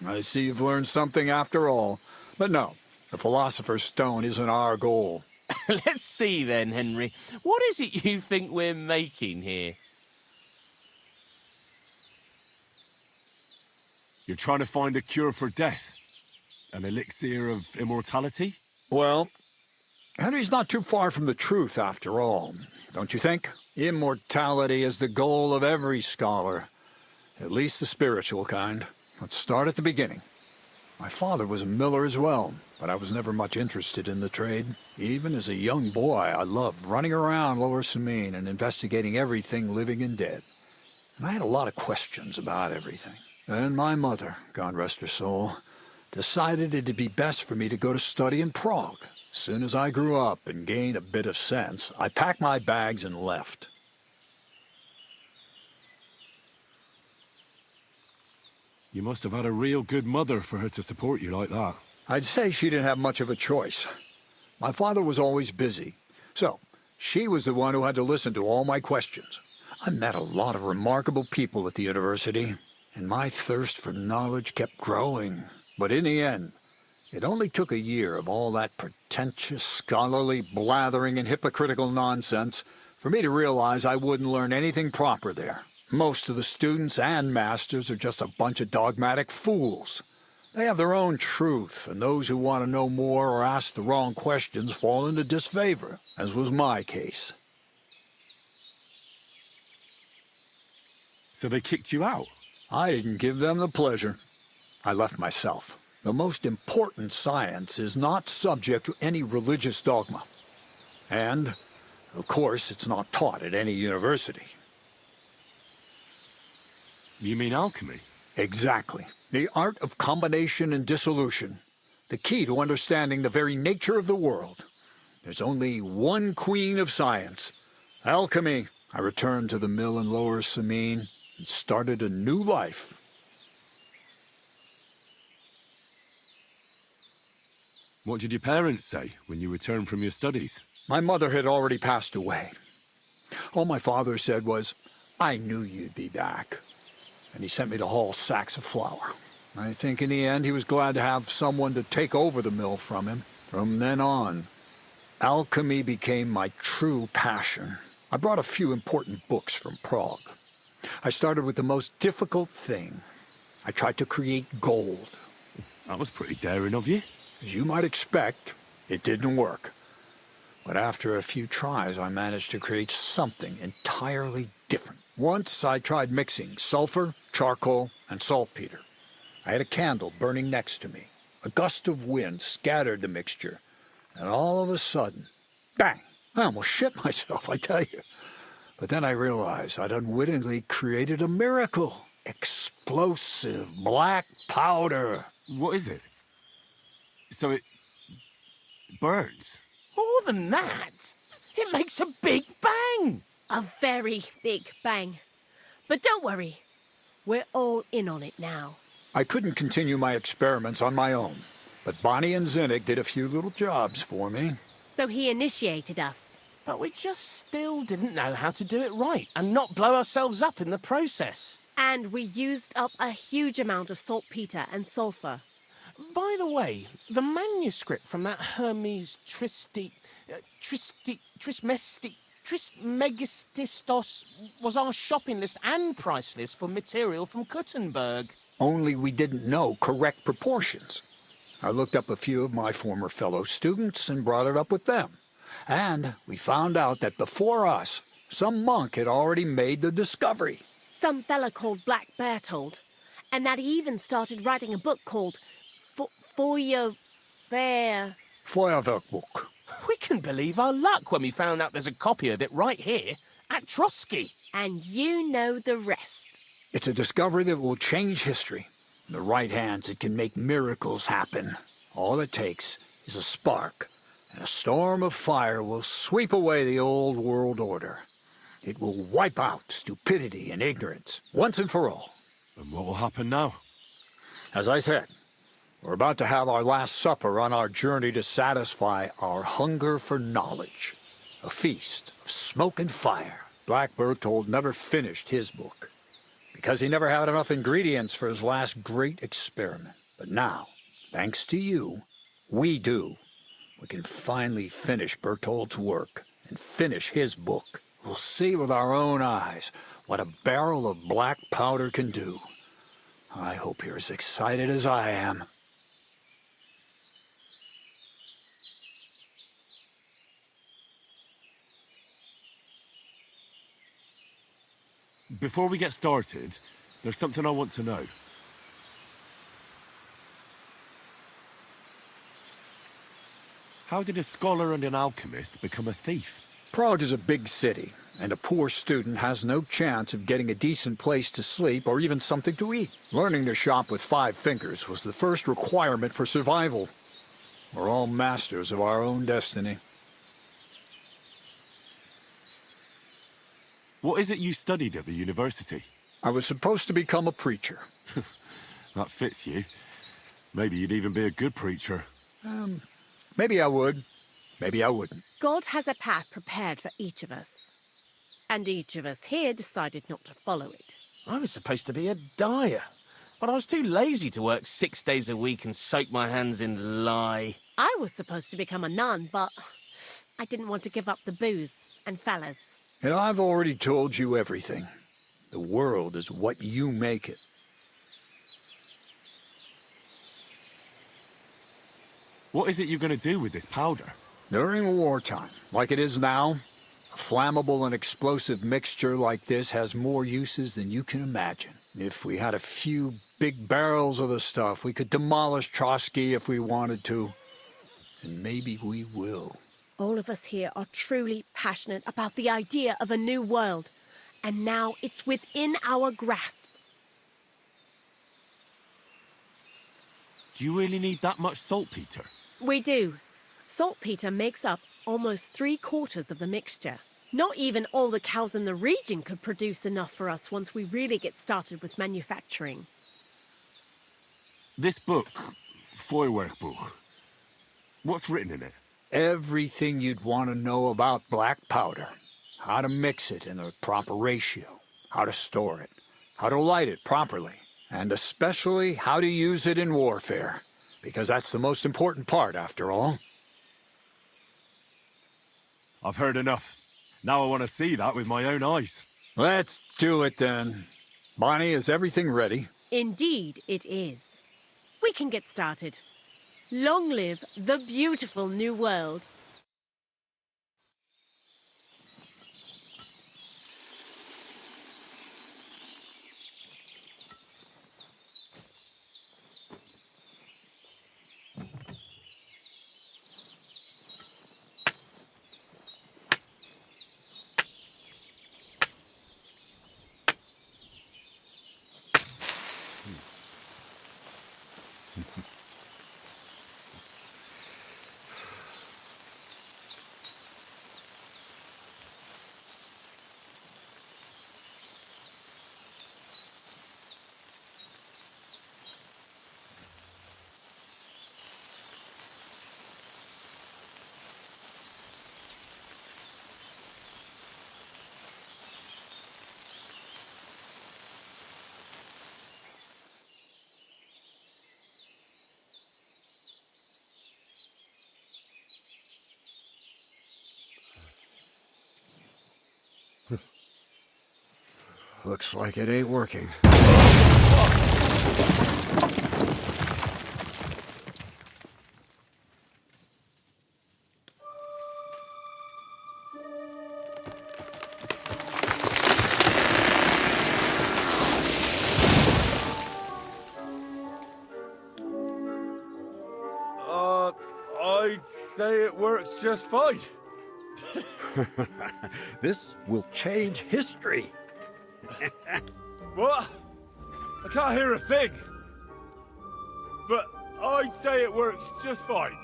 I see you've learned something after all. But no, the Philosopher's Stone isn't our goal. Let's see then, Henry. What is it you think we're making here? You're trying to find a cure for death? An elixir of immortality? Well, Henry's not too far from the truth after all, don't you think? Immortality is the goal of every scholar, at least the spiritual kind. Let's start at the beginning. My father was a miller as well, but I was never much interested in the trade. Even as a young boy, I loved running around Lower Samine and investigating everything living and dead. And I had a lot of questions about everything. Then my mother, God rest her soul, decided it'd be best for me to go to study in Prague. As soon as I grew up and gained a bit of sense, I packed my bags and left. You must have had a real good mother for her to support you like that. I'd say she didn't have much of a choice. My father was always busy, so she was the one who had to listen to all my questions. I met a lot of remarkable people at the university, and my thirst for knowledge kept growing. But in the end, it only took a year of all that pretentious, scholarly blathering and hypocritical nonsense for me to realize I wouldn't learn anything proper there. Most of the students and masters are just a bunch of dogmatic fools. They have their own truth, and those who want to know more or ask the wrong questions fall into disfavor, as was my case. So they kicked you out? I didn't give them the pleasure. I left myself. The most important science is not subject to any religious dogma. And, of course, it's not taught at any university. You mean alchemy? Exactly. The art of combination and dissolution. The key to understanding the very nature of the world. There's only one queen of science. Alchemy. I returned to the mill in Lower Samine and started a new life. What did your parents say when you returned from your studies? My mother had already passed away. All my father said was, "I knew you'd be back." And he sent me to haul sacks of flour. I think in the end he was glad to have someone to take over the mill from him. From then on, alchemy became my true passion. I brought a few important books from Prague. I started with the most difficult thing. I tried to create gold. That was pretty daring of you. As you might expect, it didn't work. But after a few tries, I managed to create something entirely different. Once I tried mixing sulfur, charcoal, and saltpeter. I had a candle burning next to me. A gust of wind scattered the mixture, and all of a sudden, bang! I almost shit myself, I tell you. But then I realized I'd unwittingly created a miracle. Explosive black powder. What is it? So it burns? More than that, it makes a big bang. A very big bang. But don't worry, we're all in on it now. I couldn't continue my experiments on my own, but Bonnie and Zinnik did a few little jobs for me. So he initiated us. But we just still didn't know how to do it right and not blow ourselves up in the process. And we used up a huge amount of saltpeter and sulfur. By the way, the manuscript from that Hermes Trismegistos was our shopping list and price list for material from Kuttenberg. Only we didn't know correct proportions. I looked up a few of my former fellow students and brought it up with them. And we found out that before us, some monk had already made the discovery. Some fella called Black Bertold. And that he even started writing a book called Feuerwerkbuch. We can believe our luck when we found out there's a copy of it right here at Trotsky. And you know the rest. It's a discovery that will change history. In the right hands, it can make miracles happen. All it takes is a spark, and a storm of fire will sweep away the old world order. It will wipe out stupidity and ignorance, once and for all. And what will happen now? As I said, we're about to have our last supper on our journey to satisfy our hunger for knowledge. A feast of smoke and fire. Black Bertold never finished his book. because he never had enough ingredients for his last great experiment. But now, thanks to you, we do. We can finally finish Berthold's work and finish his book. We'll see with our own eyes what a barrel of black powder can do. I hope you're as excited as I am. Before we get started, there's something I want to know. How did a scholar and an alchemist become a thief? Prague is a big city, and a poor student has no chance of getting a decent place to sleep or even something to eat. Learning to shop with 5 fingers was the first requirement for survival. We're all masters of our own destiny. What is it you studied at the university? I was supposed to become a preacher. That fits you. Maybe you'd even be a good preacher. Maybe I would. Maybe I wouldn't. God has a path prepared for each of us. And each of us here decided not to follow it. I was supposed to be a dyer, but I was too lazy to work 6 days a week and soak my hands in lye. I was supposed to become a nun, but I didn't want to give up the booze and fellas. And I've already told you everything. The world is what you make it. What is it you're going to do with this powder? During wartime, like it is now, a flammable and explosive mixture like this has more uses than you can imagine. If we had a few big barrels of the stuff, we could demolish Trotsky if we wanted to. And maybe we will. All of us here are truly passionate about the idea of a new world, and now it's within our grasp. Do you really need that much saltpeter? We do. Saltpeter makes up almost 3/4 of the mixture. Not even all the cows in the region could produce enough for us once we really get started with manufacturing. This book, Feuerwerkbuch, what's written in it? Everything you'd want to know about black powder. How to mix it in the proper ratio. How to store it. How to light it properly. And especially how to use it in warfare. Because that's the most important part, after all. I've heard enough. Now I want to see that with my own eyes. Let's do it then. Bonnie, is everything ready? Indeed, it is. We can get started. Long live the beautiful new world. Looks like it ain't working. I'd say it works just fine. This will change history. What? I can't hear a thing. But I'd say it works just fine.